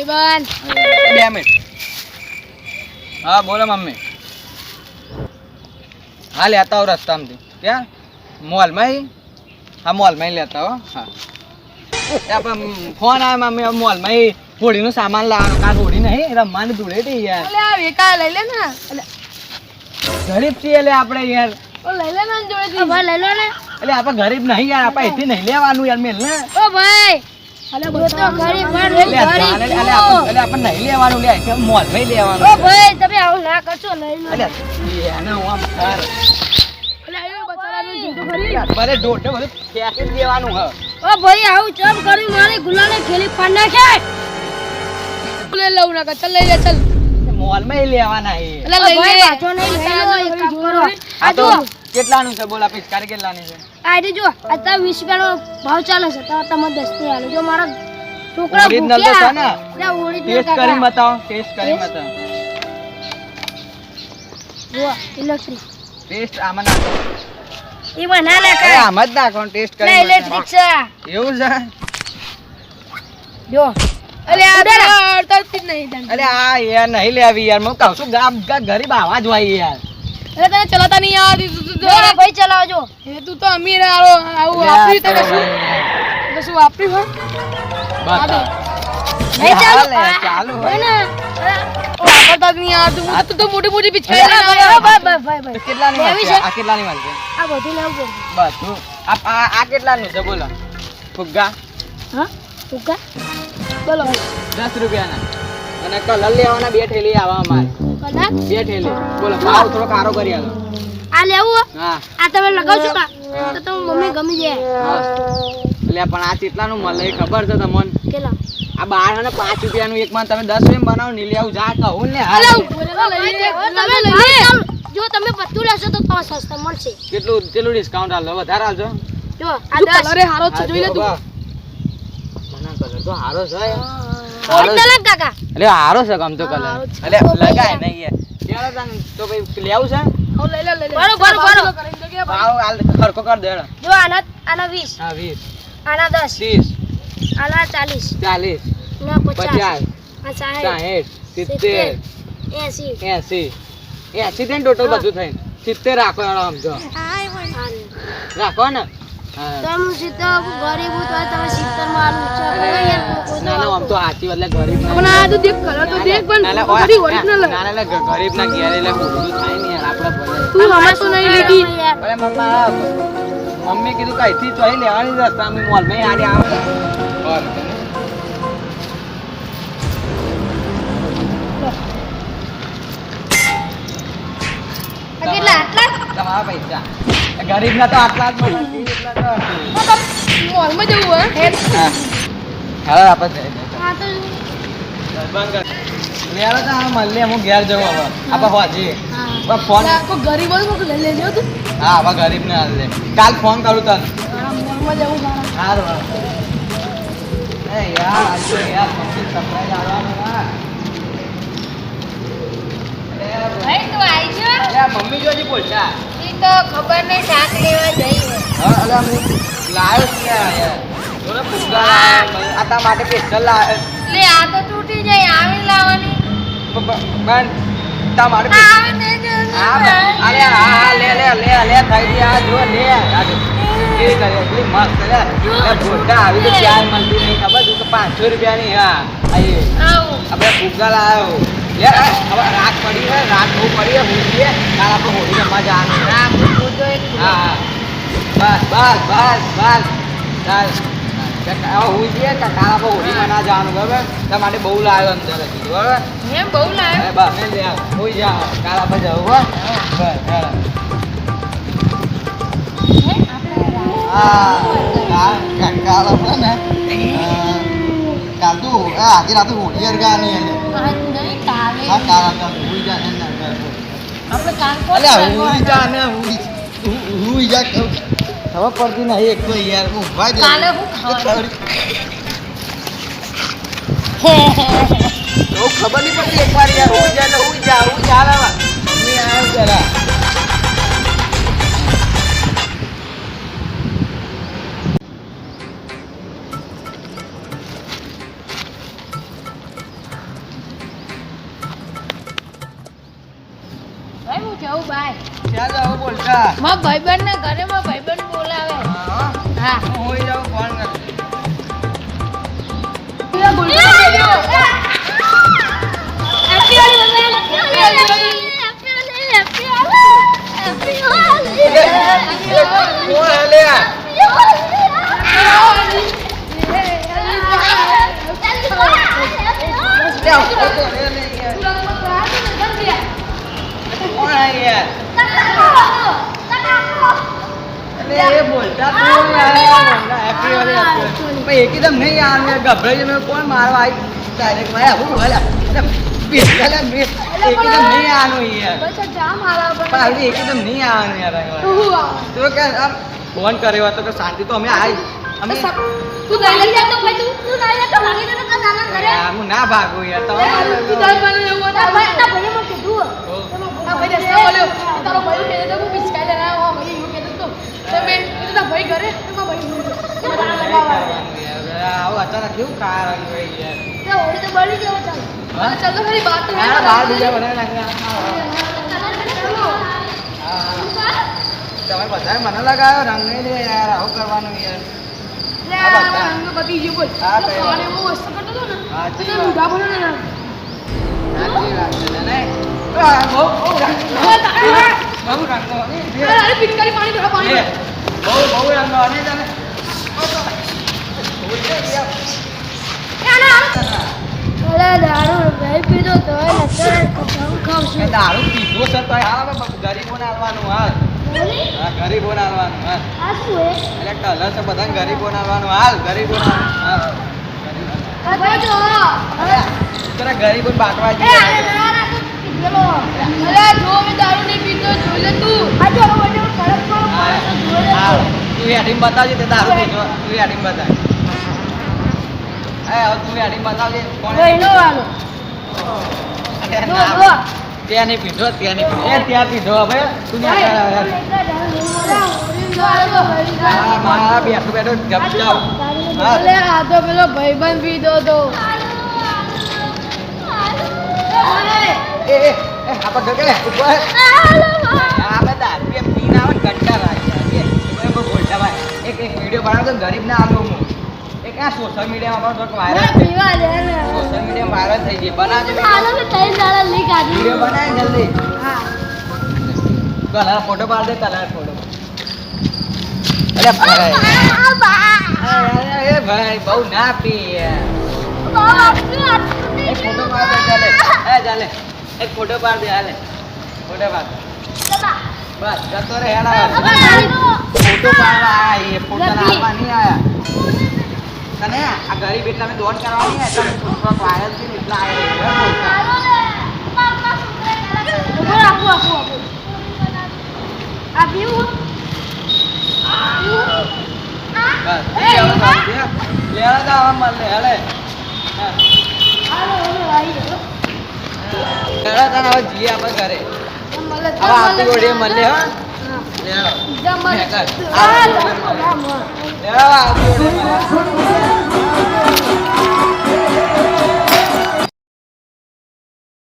ભાઈબંધ 2 મિનિટ. હા બોલો મમ્મી. હા લેતા આવો રસ્તામાંથી. ક્યાં મોલમાં? હા મોલમાં લેતા હો. હા ફોન આવ્યો મમ્મી મોલમાં હોળીનું સામાન લાવવાનું. કાલ હોળી નહીં રમવાની ધૂળેટી યાર. અલે આ વેકા લઈ લે ને. અલે ગરીબ છીએ એટલે આપણે યાર. ઓ લઈ લે ને જોડેથી. ભાઈ લઈ લો ને. એટલે આપણે ગરીબ નહીં યાર. આપણે અહીંથી નહીં લેવાનું યાર મેલ ને. ઓ ભાઈ અલે બધો તો ગરીબ પણ એટલે આપણે નહીં લેવાનું લે કે મોલમાં લેવાનું. ઓ ભાઈ તમે આવું ના કરશો લઈ લો. એટલે એને હું આમ કર. અલે આયો બચારાનું જૂઠું ખરી. ભલે ઢોઢે બધું ફેંકી જ દેવાનું હ. ઓ ભાઈ આવું ચમ કરી મારી ગુલાને ખેલી પાડ નાખે. લે લઉં ના ચાલ લઈ લે ચાલ. મોલમાં લેવાના હે. અલે લઈ લે પાછો નહીં લેવાનો એક કામ કરો. આ તો કેટલાનું છે બોલા પિચકારી કેટલાની છે? આઈડી જો અત્યારે 20 રૂપિયાનો ભાવ ચાલે છે તો તમે 10 ની આલો જો મારા છોકરા ઓરિજિનલ તો છે ને? એટલે ઓરિજિનલ ટેસ્ટ કરી બતાવો. ટેસ્ટ કરી બતાવો. જો ઇલેક્ટ્રિક ટેસ્ટ આમાં નાખો. ઈમાં ના અરે નાખાય. આમાં જ નાખો ટેસ્ટ લે કરી ઇલેક્ટ્રિક છે એવું છે? જો અલે આ અડતાથી નહીં દંડ. અરે આ યાર નહીં લેવી યાર. હું કહું છું ગરીબ આવા જ હોય યાર. અરે તને ચલાવતા નહીં આવતી તું ભાઈ ચલાવજો. એ તું તો અમીર આવો આવું વાપરી તને શું વાપરી હો બસ નહીં ચાલુ ચાલુ હોય હોય ને વાપરતા જ નહીં આવતું તું તો મોટી મોટી પિચકારી લઈને આવ્યો. ભાઈ કેટલાની લેવી મળશે? છે? આ કેટલાની મળશે? આ બધું લેવું પડશે. બધું આ કેટલાનું છે બોલો? ફુગ્ગા હા ફુગ્ગા બોલો 10 રૂપિયાના. અને કલર લેવાના 2 થેલી આવા અમારે. કલાક 2 થેલી. બોલો ભાવ થોડો કારો કરી આલો. આ લેવું હા આ તમે લગાવશો કા તો તો મમ્મી ગમી જાય. હા એટલે પણ આ કેટલાનું મળે એ ખબર છે તમને? કેટલા આ 12 અને 5 રૂપિયાનું એક માં તમે 10 રૂપિયા બનાવો ને લેવું જા કહું ને. તમે જો તમે બધું લેશો તો તમને સસ્તા મળશે. કેટલું ડિસ્કાઉન્ટ આલો? વધારે આલજો. જો આ કલર હારો છે જોઈ લે તું. મને કલર તો હારો છે. ઓરિજિનલ જ કાકા. એટલે હારો છે ગમતો કલર. એટલે લગાય નહીં યાર. ચાલો તને તો ભાઈ લેવું છે? લઈ લે બરો ભાવ હાલ ખરકો કર દે. જો આના 20 હા 20 આના 10 30 આના 40 40 ના 50 50 આ 60 70 80 80 થઈને ટોટલ બધું થઈને 70 રાખો યાર સમજો. રાખો ને. હા તો હું સીધો ગરીબ હું તો તમે 70 માં આલું છે ના ના આમ તો સાચી એટલે ગરીબ ના. પણ આ તો દેખ કલર તો દેખ પણ બધી ઓરિજિનલ ના ના ગરીબ ના ઘેર એટલે બધું થાય ને યાર આપણે ભલે. તું હમણાં તો નહીં લીધી અરે મમ્મી કીધું કઈથી તો અહીં લેવાની જ હતા અમે મોલમાં આડે આવે. કેટલા આટલા તમારા પૈસા ગરીબ ના તો આટલા જ મળે. મોલમાં જવું હે હવે આપણે આ તો લેવા તો હા મળે હું ઘેર જવું હવે આપણે હોજી ફોન. કોઈ ગરીબ હોય તો લઈ લેજો તું. હા હવે ગરીબ ને હાલ લે કાલ ફોન કરું તને. મોલમાં જવું મારા સારું એ યાર આજ તો યાર મમ્મી સરપ્રાઈઝ આવવાનું હા. ભાઈ તું આવી છો અરે મમ્મી જોજી બોલતા. ઈ તો ખબર નહીં શાક લેવા જઈ હા અરે અમે લાયો છે યાર. જોને ફુગ્ગા લાયો આતા માટે સ્પેશિયલ લાયો. લે આ તો તૂટી જાય આવી લાવવાની પણ તા માટે આવે નહીં હા અરે હા લે લે લે લે થઈ ગઈ આ જો લે આ જો એ કરે એટલી મસ્ત લે એ ભોટા આવી તો ચાર મળતી નહીં ખબર તું તો 500 રૂપિયાની હા આઈ આવું આપણે ફુગ્ગા લાયો લે હવે રાત પડી હે રાત બહુ પડી હે હોળી કાલ આપણે હોળી રમવા જવાનું. આ બધું તો એક હા બસ બસ બસ બસ ચાલ હું જઈએ કાલ આપણે હોળીમાં ના જવાનું બરાબર તમારે બહુ લાવ્યો અંદર હતી બરાબર હે બહુ લાવ્યો બસ મેં લે હોઈ જાઓ કાલ આપણે જવું હો બસ ચાલો કાલ આપણે ને કાલ તું આજે રાતે હોળી અરગાની એટલે નહીં કાલે હા કાલ આપણે હોઈ જા ને આપણે કામ અલ્યા હોઈ જા ને હોઈ જા ખબર પડતી નહીં એક તો યાર હું ઉભા જ કાલે હું ખાવાનું તો ખબર નહીં પડતી એકવાર યાર હોઈ જા એટલે હોઈ જા લાવા મમ્મી આવ્યો જરા કેવું ભાઈ ક્યાં જાવ બોલતા મારા ભાઈબંધ ના ઘરે મારા ભાઈબંધ બોલાવે હા હા હું હોઈ જાવ ફોન કર પેલા બોલતો હેપી હોલી કોણ હલે કોણ આયા એ બોલતા હેપી હોલી ભાઈ એકદમ નહીં આવે ગભરાઈ મેં કોણ મારવા આવી ડાયરેક્ટ ભાઈ આવું બોલા એકદમ નહીં આનું યાર પાવલી એકદમ નહીં આવવાનું યાર તો કે આમ ફોન કર્યો હતો કે શાંતિ તો અમે આવી અમે તું દઈ લઈ જા તો ભાઈ તું દઈ લે તો ભાગી જતો તો નાના ઘરે હું ના ભાગું યાર તો તું દઈ બને એવું હતા ભાઈ ના ભાઈ મને કીધું આ ભાઈ રસ્તા બોલ્યો તારો ભાઈ કહે તો હું બિસ્કાઈ લેના હો ભાઈ એવું કહેતો તો તમે એ તો ભાઈ ઘરે તો ભાઈ આવું અચાનક કેવું કાર આવી ગઈ યાર તે ઓડી તો બળી ગયો ચાલ ચાલ તો ખરી બાત તો હા બાર બીજા બનાવી નાખ્યા તમે બધા મને લગાવ્યો રંગ નહીં દે યાર આવું કરવાનું યાર પતિ જે બોલ હા, તો ખાને બહુ વસ્તુ કરતો હતો ને સાચી તો વાત. રૂઢા બોલે ને સાચી વાત છે ને બહુ રંગો અરે પિચકારી પાણી થોડા પાણી બહુ રંગો અને તને અરે દારૂ ભાઈ પીધો તો નતર ખાવશું દારૂ પીધો છે તો ગરીબોને આવવાનું હાલ હા ગરીબોને આવવાનું હાલ આ શું હે એટલે કલર છે બધા ગરીબોને આવવાનું હાલ ગરીબોને હાલ ભાઈ જો જરા ગરીબોને બાટવા એ જઈએ પીધેલો અરે જો મે દારૂ નહીં પીધો જોઈ લે તું આ જો વડે કડક કરો હા તું યાડીમ બતાવજે તે દારૂ પીધો તું યાડીમ બતાવ હવે તું યાડીમ બતાવજે કોણ ભાઈનો વાલો ત્યાં નહીં પીધો ત્યાં નહીં પીધો ત્યાં પીધો હવે તું હા મારા બેઠો બેઠો જપ જાવ અલે આ તો પેલો ભાઈબંધ પીધો તો એ આપણે ગગે ઉપર આપણે દારૂ એમ પીને આવે ને કંટાળ આવી જાય એમ બોલતા ભાઈ એક વિડીયો બનાવતો ને ગરીબ ના આવું હું એક આ સોશિયલ મીડિયામાં આપણો વાયરલ પીવા દે ને સોશિયલ મીડિયામાં વાયરલ થઈ ગઈ બનાવજો હાલો કે તઈ દાડા લીક આજી વિડીયો બનાય જલ્દી હા કલર ફોટો પાડ દે કલર ફોટો અરે ભાઈ એ ભાઈ બહુ ના પી એક ફોટો પાડ દે ચાલે ચાલે એક ફોટો પાડ દે હાલે ફોટો પાડ બસ જતો રે હેડા ફોટો પાડવા આયા એ ફોટો લાવવા નહીં આયા તને આ ગરીબ એટલા મેં દોડ કરવાની એટલે થોડો વાયરલ છે ને એટલા આયા આપ્યું બસ લેવા દા મળે હેડે હેડા તને હવે જઈએ આપણે ઘરે હવે આપણી ઓડીએ મળે હા લેવા આપણી ઓડીએ મળે